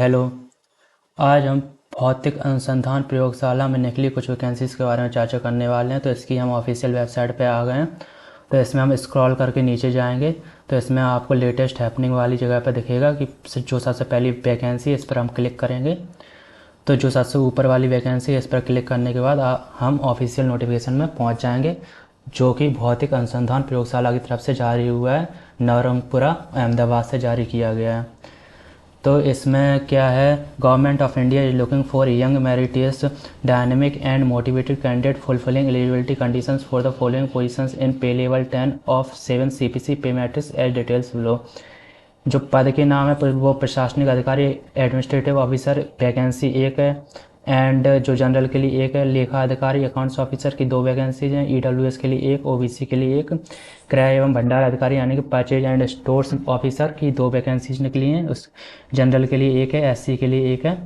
Hello. आज हम भौतिक अनुसंधान प्रयोगशाला में निकली कुछ वैकेंसीज़ के बारे में चर्चा करने वाले हैं। तो इसकी हम ऑफिशियल वेबसाइट पे आ गए हैं। तो इसमें हम स्क्रॉल करके नीचे जाएंगे तो इसमें आपको लेटेस्ट हैपनिंग वाली जगह पर दिखेगा कि जो सबसे पहली वैकेंसी है इस पर हम क्लिक करेंगे। तो जो सबसे ऊपर वाली वैकेंसी है इस पर क्लिक करने के बाद हम ऑफिशियल नोटिफिकेशन में पहुंच जाएंगे, जो कि भौतिक अनुसंधान प्रयोगशाला की तरफ से जारी हुआ है। नवरंगपुरा अहमदाबाद से जारी किया गया है। तो इसमें क्या है, government of India is looking for young meritorious dynamic and motivated candidate fulfilling eligibility conditions for the following positions in pay level 10 of 7 CPC pay matrix as details below. जो पद के नाम है वो प्रशासनिक अधिकारी एडमिनिस्ट्रेटिव ऑफिसर वैकेंसी एक है, एंड जो जनरल के लिए एक है। लेखा अधिकारी अकाउंट्स ऑफिसर की 2 वैकेंसीज हैं। EWS के लिए एक, OBC के लिए एक। क्रय एवं भंडार अधिकारी यानी कि परचेज एंड स्टोर्स ऑफिसर की 2 वैकेंसीज निकली हैं। उस जनरल के लिए एक है, SC के लिए एक है।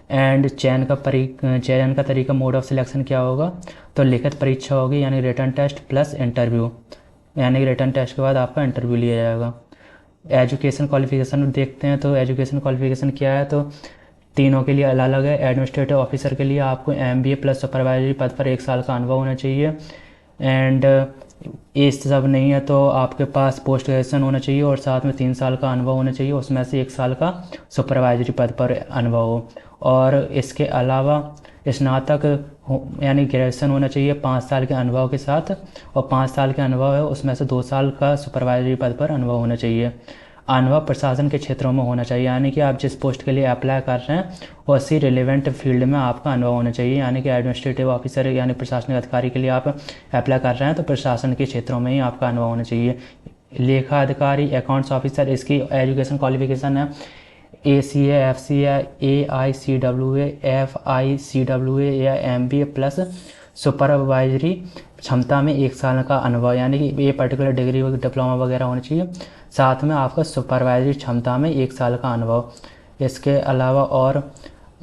एंड चयन का तरीका मोड ऑफ सिलेक्शन क्या होगा, तो लिखित परीक्षा होगी यानी रिटन टेस्ट प्लस इंटरव्यू, यानी कि रिटन टेस्ट के बाद आपका इंटरव्यू लिया जाएगा। एजुकेशन क्वालिफिकेशन देखते हैं तो एजुकेशन क्वालिफिकेशन क्या है, तो तीनों के लिए अलग अलग है। एडमिनिस्ट्रेटिव ऑफिसर के लिए आपको MBA प्लस सुपरवाइजरी पद पर 1 साल का अनुभव होना चाहिए। एंड ये सब नहीं है तो आपके पास पोस्ट ग्रेजुएशन होना चाहिए और साथ में 3 साल का अनुभव होना चाहिए, उसमें से 1 साल का सुपरवाइजरी पद पर अनुभव हो। और इसके अलावा स्नातक यानी ग्रेजुएशन होना चाहिए 5 साल के अनुभव के साथ, और 5 साल के अनुभव है उसमें से 2 साल का सुपरवाइजरी पद पर अनुभव होना चाहिए। अनुभव प्रशासन के क्षेत्रों में होना चाहिए, यानी कि आप जिस पोस्ट के लिए अप्लाई कर रहे हैं उसी रिलेवेंट फील्ड में आपका अनुभव होना चाहिए। यानी कि एडमिनिस्ट्रेटिव ऑफिसर यानी प्रशासनिक अधिकारी के लिए आप अप्लाई कर रहे हैं तो प्रशासन के क्षेत्रों में ही आपका अनुभव होना चाहिए। लेखा अधिकारी अकाउंट्स ऑफिसर, इसकी एजुकेशन क्वालिफिकेशन है ACA, FCA, AICWA, FICWA या MBA प्लस सुपरवाइजरी क्षमता में 1 साल का अनुभव, यानी कि ये पर्टिकुलर डिग्री डिप्लोमा वगैरह होनी चाहिए, साथ में आपका सुपरवाइजरी क्षमता में 1 साल का अनुभव। इसके अलावा और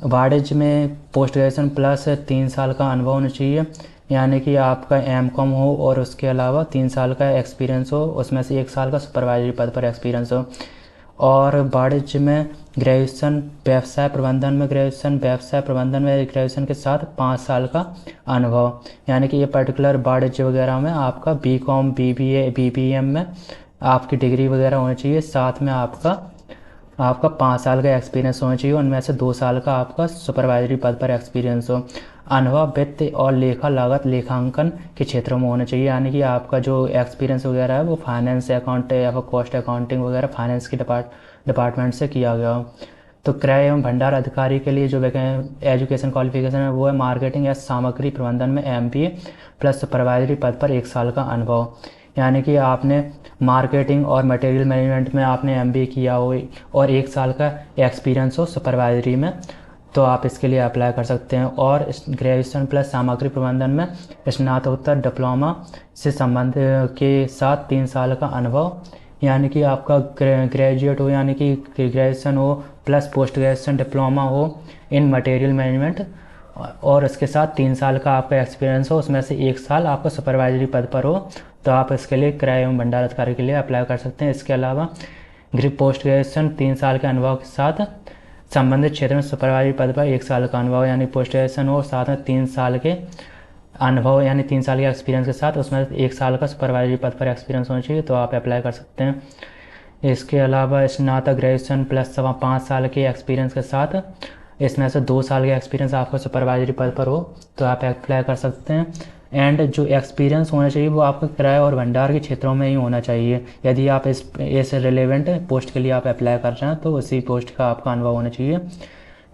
वाणिज्य में पोस्ट ग्रेजुएशन प्लस 3 साल का अनुभव होना चाहिए, यानी कि आपका MCOM हो और उसके अलावा 3 साल का एक्सपीरियंस हो, उसमें से 1 साल का सुपरवाइजरी पद पर एक्सपीरियंस हो। और वाणिज्य में ग्रेजुएशन, व्यवसाय प्रबंधन में ग्रेजुएशन, व्यवसाय प्रबंधन में ग्रेजुएशन के साथ 5 साल का अनुभव, यानी कि ये पर्टिकुलर वाणिज्य वगैरह में आपका BCom, BBA, BBM में आपकी डिग्री वगैरह होनी चाहिए, साथ में आपका 5 साल का एक्सपीरियंस होना चाहिए, उनमें से 2 साल का आपका सुपरवाइजरी पद पर एक्सपीरियंस हो। अनुभव वित्त और लेखा लागत लेखांकन के क्षेत्रों में होना चाहिए, यानी कि आपका जो एक्सपीरियंस वगैरह है वो फाइनेंस अकाउंट या फिर कॉस्ट अकाउंटिंग वगैरह फाइनेंस के डिपार्टमेंट से किया गया हो। तो क्रय एवं भंडार अधिकारी के लिए जो एजुकेशन क्वालिफिकेशन है वो है मार्केटिंग या सामग्री प्रबंधन में MBA प्लस सुपरवाइजरी पद पर 1 साल का अनुभव, यानी कि आपने मार्केटिंग और मटेरियल मैनेजमेंट में आपने MBA किया हो और 1 साल का एक्सपीरियंस हो सुपरवाइजरी में, तो आप इसके लिए अप्लाई कर सकते हैं। और ग्रेजुएशन प्लस सामग्री प्रबंधन में स्नातकोत्तर डिप्लोमा से संबंध के साथ 3 साल का अनुभव, यानी कि आपका ग्रेजुएट हो, यानी कि ग्रेजुएशन हो प्लस पोस्ट ग्रेजुएशन डिप्लोमा हो इन मटेरियल मैनेजमेंट, और उसके साथ 3 साल का आपका एक्सपीरियंस हो, उसमें से 1 साल आपका सुपरवाइजरी पद पर हो, तो आप इसके लिए क्रय एवं भंडार अधिकारी के लिए अप्लाई कर सकते हैं। इसके अलावा पोस्ट ग्रेजुएशन 3 साल के अनुभव के साथ संबंधित क्षेत्र में सुपरवाइजरी पद पर 1 साल का अनुभव, यानी पोस्ट ग्रेजुएशन हो साथ में 3 साल के अनुभव, यानी 3 साल के एक्सपीरियंस के साथ उसमें 1 साल का सुपरवाइजरी पद पर एक्सपीरियंस होना चाहिए, तो आप अप्लाई कर सकते हैं। इसके अलावा स्नातक ग्रेजुएशन प्लस 5 साल के एक्सपीरियंस के साथ इसमें से 2 साल का एक्सपीरियंस आपका सुपरवाइजरी पद पर हो, तो आप अप्लाई कर सकते हैं। एंड जो एक्सपीरियंस होना चाहिए वो आपका किराया और भंडार के क्षेत्रों में ही होना चाहिए। यदि आप इस रिलेवेंट पोस्ट के लिए आप अप्लाई कर रहे हैं तो उसी पोस्ट का आपका अनुभव होना चाहिए।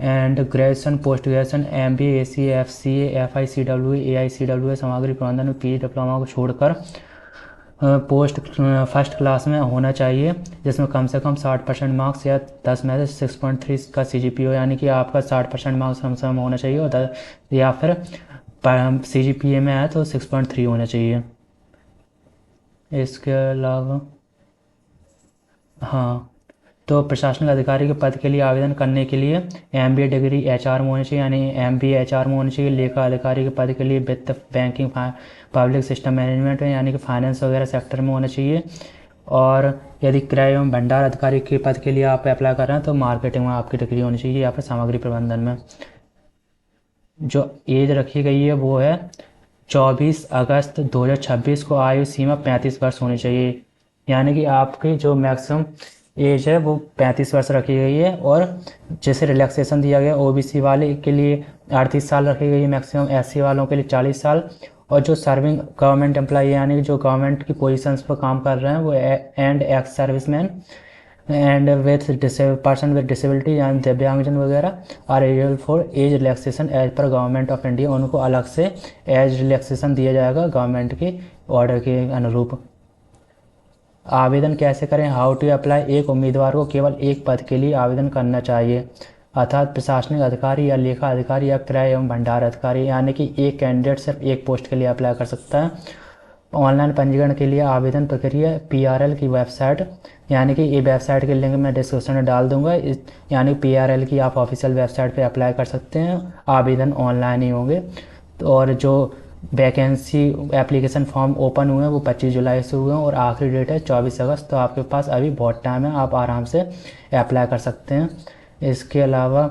And graduation, post graduation, MBA, ACA, FCA, FICWA, AICWA सामग्री प्रबंधन में PG डिप्लोमा को छोड़कर पोस्ट फर्स्ट क्लास में होना चाहिए, जिसमें कम से कम 60% मार्क्स या 10 में से 6.3 का CGPA हो, यानी कि आपका 60% मार्क्स कम से कम होना चाहिए, और 10 या फिर CGPA में आया तो 6.3 होना चाहिए। इसके अलावा हाँ, तो प्रशासनिक अधिकारी के पद के लिए आवेदन करने के लिए MBA डिग्री HR में होनी चाहिए, यानी MBA HR में होनी चाहिए। लेखा अधिकारी के पद के लिए वित्त, बैंकिंग, पब्लिक सिस्टम मैनेजमेंट में, यानी कि फाइनेंस वगैरह सेक्टर में होना चाहिए। और यदि क्रय एवं भंडार अधिकारी के पद के लिए आप अप्लाई कर रहे हैं तो मार्केटिंग में आपकी डिग्री होनी चाहिए या फिर सामग्री प्रबंधन में। जो एज रखी गई है वो है 24 अगस्त 2026 को आयु सीमा 35 वर्ष होनी चाहिए। यानी कि आपकी जो मैक्सिमम एज है वो 35 वर्ष रखी गई है। और जैसे रिलैक्सेशन दिया गया ओबीसी वाले के लिए 38 साल रखी गई है मैक्सिमम, एससी वालों के लिए 40 साल, और जो सर्विंग गवर्नमेंट एम्प्लॉई यानी कि जो गवर्नमेंट की पोजीशंस पर काम कर रहे हैं वो and ex serviceman and with person with disability यानी दिव्यांगजन वगैरह are eligible for age relaxation age पर गवर्नमेंट ऑफ इंडिया। उनको अलग से एज रिलैक्सेशन दिया जाएगा गवर्नमेंट के ऑर्डर के अनुरूप। आवेदन कैसे करें, हाउ टू अप्लाई। एक उम्मीदवार को केवल एक पद के लिए आवेदन करना चाहिए, अर्थात प्रशासनिक अधिकारी या लेखा अधिकारी या क्रय एवं भंडार अधिकारी, यानी कि एक कैंडिडेट सिर्फ एक पोस्ट के लिए अप्लाई कर सकता है। ऑनलाइन पंजीकरण के लिए आवेदन प्रक्रिया PRL की वेबसाइट, यानी कि ये वेबसाइट के लिंक मैं डिस्क्रिप्शन में डाल दूंगा। यानी PRL की आप ऑफिशियल वेबसाइट पे अप्लाई कर सकते हैं, आवेदन ऑनलाइन ही होंगे। तो और जो वैकेंसी एप्लीकेशन फॉर्म ओपन हुए हैं वो 25 जुलाई से हुए हैं और आखिरी डेट है 24 अगस्त। तो आपके पास अभी बहुत टाइम है, आप आराम से अप्लाई कर सकते हैं। इसके अलावा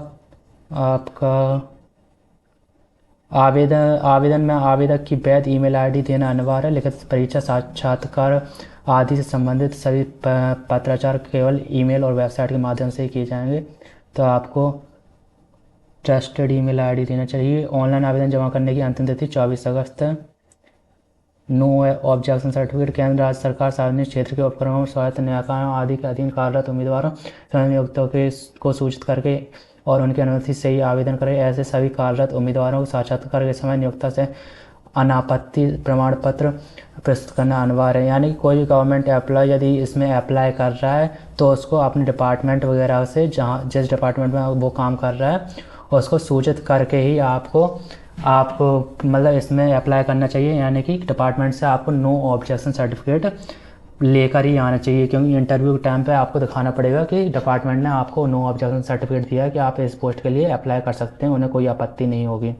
आपका आवेदन में आवेदक की वैध ईमेल आईडी देना अनिवार्य है। लिखित परीक्षा, साक्षात्कार आदि से संबंधित सभी पत्राचार केवल ईमेल और वेबसाइट के माध्यम से ही किए जाएंगे। तो आपको ट्रस्टेड ईमेल आईडी देना चाहिए। ऑनलाइन आवेदन जमा करने की अंतिम तिथि 24 अगस्त है। No objection certificate. केंद्र राज्य सरकार, सार्वजनिक क्षेत्र के उपक्रमों, स्वायत्त निकायों आदि के अधीन कार्यरत उम्मीदवारों नियोक्ताओं को सूचित करके और उनकी अनुमति से ही आवेदन करें। ऐसे सभी कार्यरत उम्मीदवारों को साक्षात्कार के समय नियोक्ता से अनापत्ति प्रमाण पत्र प्रस्तुत करना अनिवार्य है। यानी कि कोई भी गवर्नमेंट एम्प्लॉय यदि इसमें अप्लाई कर रहा है तो उसको अपने डिपार्टमेंट वगैरह से, जहाँ जिस डिपार्टमेंट में वो काम कर रहा है, उसको सूचित करके ही आपको मतलब इसमें अप्लाई करना चाहिए। यानी कि डिपार्टमेंट से आपको नो ऑब्जेक्शन सर्टिफिकेट लेकर ही आना चाहिए, क्योंकि इंटरव्यू के टाइम पे आपको दिखाना पड़ेगा कि डिपार्टमेंट ने आपको नो ऑब्जेक्शन सर्टिफिकेट दिया है कि आप इस पोस्ट के लिए अप्लाई कर सकते हैं, उन्हें कोई आपत्ति नहीं होगी।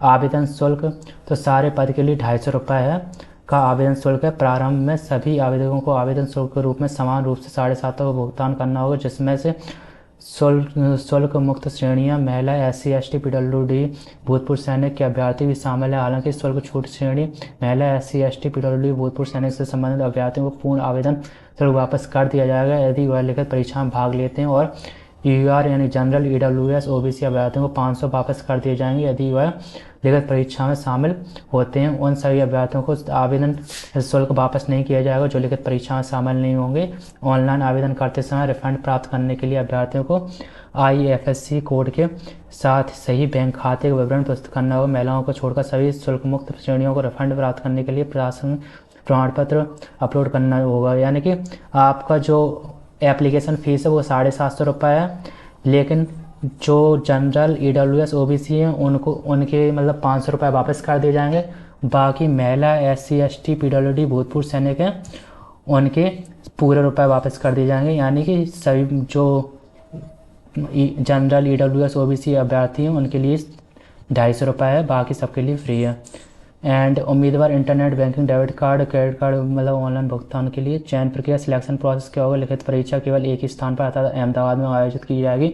आवेदन शुल्क, तो सारे पद के लिए 250 रुपये है का आवेदन शुल्क है। प्रारंभ में सभी आवेदकों को आवेदन शुल्क के रूप में समान रूप से 7.5 का भुगतान करना होगा, जिसमें से शुल्क मुक्त श्रेणियां महिला, SC ST PWD भूतपूर्व सैनिक के अभ्यर्थी भी शामिल है। हालांकि शुल्क छूट श्रेणी महिला, SC ST PWD भूतपूर्व सैनिक से संबंधित अभ्यर्थियों को पूर्ण आवेदन शुल्क वापस कर दिया जाएगा यदि वह लिखित परीक्षा में भाग लेते हैं, और UR यानी जनरल, EWS OBC अभ्यर्थियों को 500 वापस कर दिए जाएंगे यदि वह लिखित परीक्षा में शामिल होते हैं। उन सभी अभ्यर्थियों को आवेदन शुल्क वापस नहीं किया जाएगा जो लिखित परीक्षा में शामिल नहीं होंगे। ऑनलाइन आवेदन करते समय रिफंड प्राप्त करने के लिए अभ्यर्थियों को IFSC कोड के साथ सही बैंक खाते का विवरण प्रस्तुत करना होगा। महिलाओं को छोड़कर सभी शुल्क मुक्त श्रेणियों को रिफंड प्राप्त करने के लिए प्रशासन प्रमाण पत्र अपलोड करना होगा। यानी कि आपका जो एप्लीकेशन फ़ीस है वो 750 रुपये है, लेकिन जो जनरल, EWS OBC हैं उनके मतलब 500 रुपये वापस कर दिए जाएंगे। बाकी महिला, SC ST PWD भूतपूर्व सैनिक हैं उनके पूरे रुपए वापस कर दिए जाएंगे। यानी कि सभी जो जनरल, EWS OBC अभ्यर्थी हैं उनके लिए 250 रुपये है, बाकी सबके लिए फ्री है। एंड उम्मीदवार internet banking, debit card, credit card मतलब ऑनलाइन भुगतान के लिए। चयन प्रक्रिया, सिलेक्शन प्रोसेस क्या होगा। लिखित परीक्षा केवल एक ही स्थान पर अर्थात अहमदाबाद में आयोजित की जाएगी।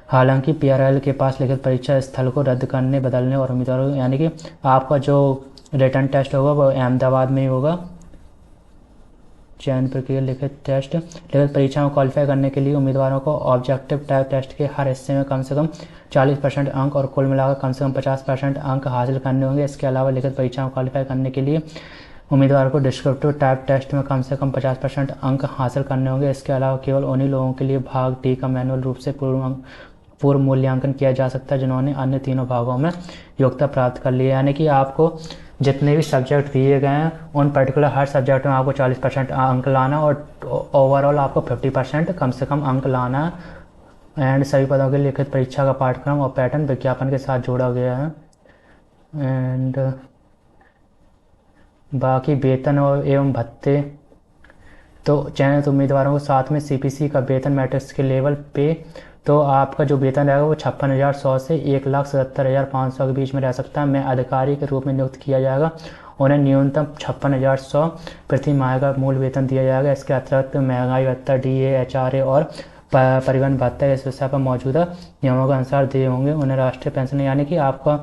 हालांकि PRL के पास लिखित परीक्षा स्थल को रद्द करने, बदलने और उम्मीदवारों, यानी कि आपका जो रिटर्न टेस्ट होगा वो अहमदाबाद में ही होगा। चयन प्रक्रिया, लिखित टेस्ट। लिखित परीक्षा में क्वालिफाई करने के लिए उम्मीदवारों को ऑब्जेक्टिव टाइप टेस्ट के हर हिस्से में कम से कम 40% अंक और कुल मिलाकर कम से कम 50% अंक हासिल करने होंगे। इसके अलावा लिखित परीक्षा में क्वालिफाई करने के लिए उम्मीदवार को डिस्क्रिप्टिव टाइप टेस्ट में कम से कम 50% अंक हासिल करने होंगे। इसके अलावा केवल उन्हीं लोगों के लिए भाग डी का मैनुअल रूप से पूर्व मूल्यांकन किया जा सकता है जिन्होंने अन्य तीनों भागों में योग्यता प्राप्त कर ली है। यानी कि आपको जितने भी सब्जेक्ट दिए गए हैं उन पर्टिकुलर हर सब्जेक्ट में आपको 40% अंक लाना और ओवरऑल आपको 50% कम से कम अंक लाना है। एंड सभी पदों के लिखित परीक्षा का पाठ्यक्रम और पैटर्न विज्ञापन के साथ जोड़ा गया है। एंड बाकी वेतन और एवं भत्ते, तो चयनित उम्मीदवारों को साथ में CPC का वेतन मैट्रिक्स के लेवल पे, तो आपका जो वेतन रहेगा वो 56,100 से 1,77,500 के बीच में रह सकता है। मैं अधिकारी के रूप में नियुक्त किया जाएगा उन्हें न्यूनतम 56,100 प्रति माह का मूल वेतन दिया जाएगा। इसके अतिरिक्त महंगाई भत्ता, DA, HRA और परिवहन भत्ता इस विषय पर मौजूदा नियमों के अनुसार दिए होंगे। उन्हें राष्ट्रीय पेंशन यानी कि आपका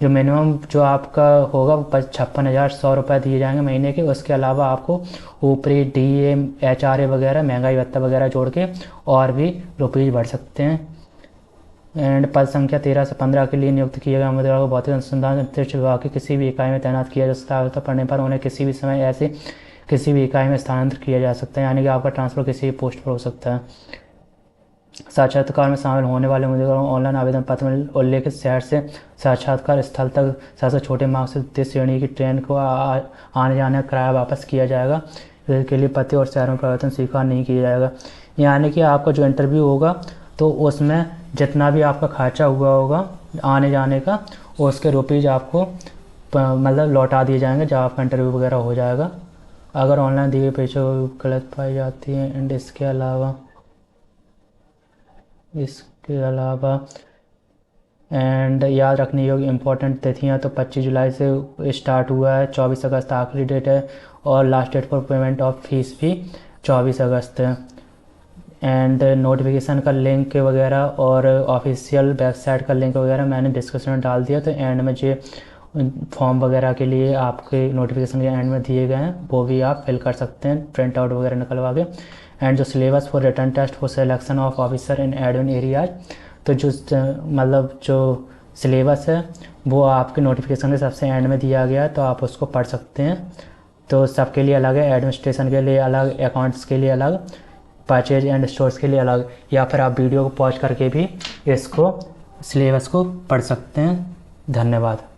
जो मिनिमम जो आपका होगा 56,100 रुपये दिए जाएंगे महीने के। उसके अलावा आपको ऊपरी DA, HRA वगैरह, महंगाई भत्ता वगैरह जोड़ के और भी रुपये बढ़ सकते हैं। एंड पद संख्या 13 से 15 के लिए नियुक्त किए गए उम्मीदवारों को भौतिक अनुसंधान अंतरिक्ष विभाग की किसी भी इकाई में तैनात किया जा सकता है। आवश्यकता पड़ने पर उन्हें किसी भी समय ऐसे किसी भी इकाई में स्थानांतरित किया जा सकता है, यानी कि आपका ट्रांसफ़र किसी भी पोस्ट पर हो सकता है। साक्षात्कार में शामिल होने वाले उम्मीदवारों को ऑनलाइन आवेदन पत्र में उल्लेखित शहर से साक्षात्कार स्थल तक सबसे छोटे मार्ग से द्वितीय श्रेणी की ट्रेन को आने जाने का किराया वापस किया जाएगा। इसके लिए पते और शहरों में परिवर्तन स्वीकार नहीं किया जाएगा। यानी कि आपका जो इंटरव्यू होगा तो उसमें जितना भी आपका खर्चा हुआ होगा आने जाने का, उसके रुपीज़ आपको मतलब लौटा दिए जाएंगे जब आपका इंटरव्यू वगैरह हो जाएगा। अगर ऑनलाइन दी गई परीक्षा गलत पाई जाती है। एंड इसके अलावा एंड याद रखने योग्य इम्पोर्टेंट तिथियाँ तो 25 जुलाई से स्टार्ट हुआ है, 24 अगस्त आखिरी डेट है और last date for payment of fees भी 24 अगस्त है। एंड नोटिफिकेशन का लिंक वगैरह और ऑफिशियल वेबसाइट का लिंक वगैरह मैंने डिस्क्रिप्शन में डाल दिया। तो एंड में जो फॉर्म वगैरह के लिए आपके नोटिफिकेशन के एंड में दिए गए हैं वो भी आप फिल कर सकते हैं प्रिंट आउट वगैरह निकलवा के। एंड जो syllabus for written test for selection of officer in admin areas, तो जो मतलब जो सिलेबस है वो आपके नोटिफिकेशन के सबसे एंड में दिया गया है, तो आप उसको पढ़ सकते हैं। तो सबके लिए अलग है, एडमिनिस्ट्रेशन के लिए अलग, अकाउंट्स के लिए अलग, परचेज एंड स्टोर्स के लिए अलग, या फिर आप वीडियो को पॉज करके भी इसको सिलेबस को पढ़ सकते हैं। धन्यवाद।